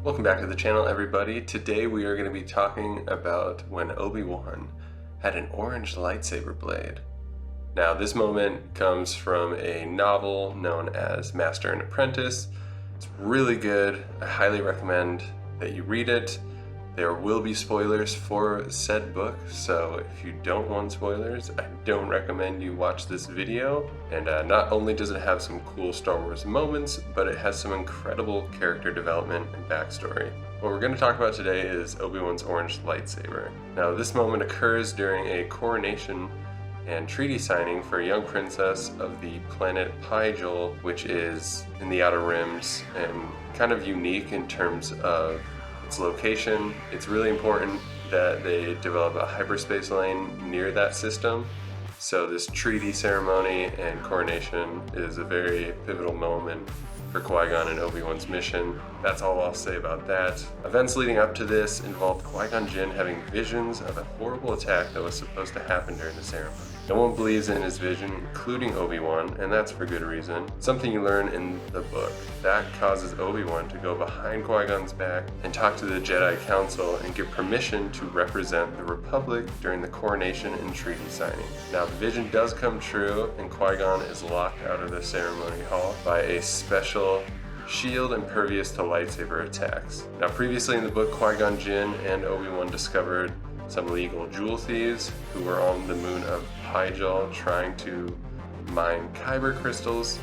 Welcome back to the channel, everybody. Today we are going to be talking about when Obi-Wan had an orange lightsaber blade. Now this moment comes from a novel known as Master and Apprentice. It's really good. I highly recommend that you read it. There will be spoilers for said book, so if you don't want spoilers, I don't recommend you watch this video. And not only does it have some cool Star Wars moments, but it has some incredible character development and backstory. What we're going to talk about today is Obi-Wan's orange lightsaber. Now this moment occurs during a coronation and treaty signing for a young princess of the planet Pijal, which is in the Outer Rims and kind of unique in terms of its location. It's really important that they develop a hyperspace lane near that system. So this treaty ceremony and coronation is a very pivotal moment for Qui-Gon and Obi-Wan's mission. That's all I'll say about that. Events leading up to this involved Qui-Gon Jinn having visions of a horrible attack that was supposed to happen during the ceremony. No one believes in his vision, including Obi-Wan, and that's for good reason. Something you learn in the book. That causes Obi-Wan to go behind Qui-Gon's back and talk to the Jedi Council and get permission to represent the Republic during the coronation and treaty signing. Now the vision does come true, and Qui-Gon is locked out of the ceremony hall by a special shield impervious to lightsaber attacks. Now previously in the book, Qui-Gon Jinn and Obi-Wan discovered some illegal jewel thieves who were on the moon of Pijal trying to mine kyber crystals.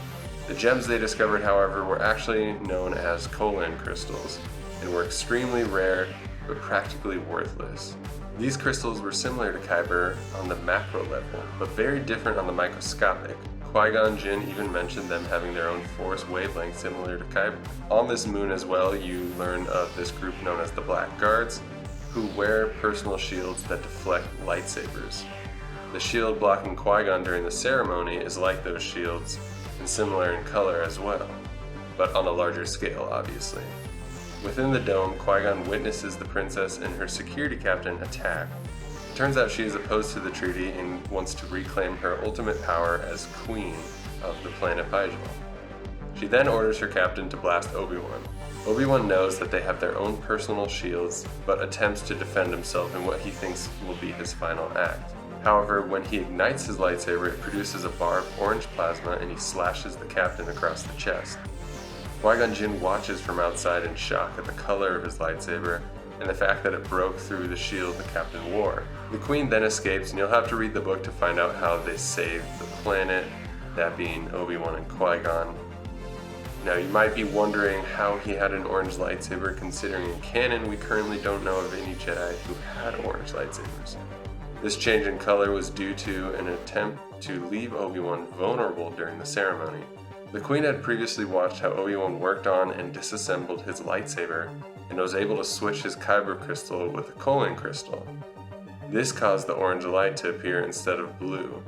The gems they discovered, however, were actually known as colon crystals and were extremely rare but practically worthless. These crystals were similar to kyber on the macro level, but very different on the microscopic. Qui-Gon Jinn even mentioned them having their own force wavelength similar to kyber. On this moon as well, you learn of this group known as the Black Guards, who wear personal shields that deflect lightsabers. The shield blocking Qui-Gon during the ceremony is like those shields and similar in color as well, but on a larger scale, obviously. Within the dome, Qui-Gon witnesses the princess and her security captain attack. It turns out she is opposed to the treaty and wants to reclaim her ultimate power as queen of the planet Pijal. She then orders her captain to blast Obi-Wan. Obi-Wan knows that they have their own personal shields, but attempts to defend himself in what he thinks will be his final act. However, when he ignites his lightsaber, it produces a bar of orange plasma and he slashes the captain across the chest. Qui-Gon Jinn watches from outside in shock at the color of his lightsaber and the fact that it broke through the shield the captain wore. The queen then escapes, and you'll have to read the book to find out how they saved the planet, that being Obi-Wan and Qui-Gon. Now you might be wondering how he had an orange lightsaber, considering in canon we currently don't know of any Jedi who had orange lightsabers. This change in color was due to an attempt to leave Obi-Wan vulnerable during the ceremony. The Queen had previously watched how Obi-Wan worked on and disassembled his lightsaber and was able to switch his kyber crystal with a colon crystal. This caused the orange light to appear instead of blue.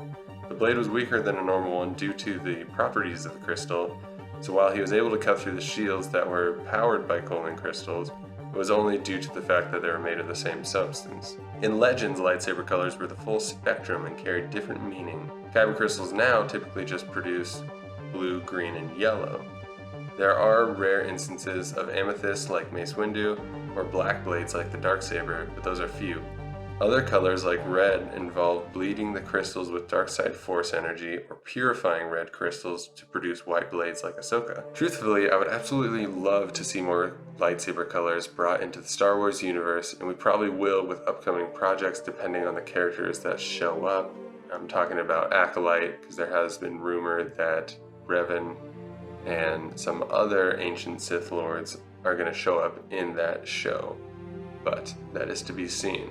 The blade was weaker than a normal one due to the properties of the crystal, so while he was able to cut through the shields that were powered by colon crystals, it was only due to the fact that they were made of the same substance. In Legends, lightsaber colors were the full spectrum and carried different meaning. Kyber crystals now typically just produce blue, green, and yellow. There are rare instances of amethyst like Mace Windu, or black blades like the Darksaber, but those are few. Other colors like red involve bleeding the crystals with dark side force energy or purifying red crystals to produce white blades like Ahsoka. Truthfully, I would absolutely love to see more lightsaber colors brought into the Star Wars universe, and we probably will with upcoming projects depending on the characters that show up. I'm talking about Acolyte because there has been rumor that Revan and some other ancient Sith Lords are going to show up in that show, but that is to be seen.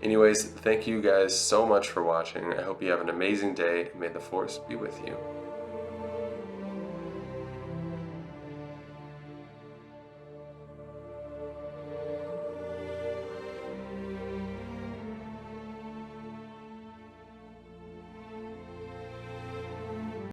Anyways, thank you guys so much for watching. I hope you have an amazing day, and may the Force be with you.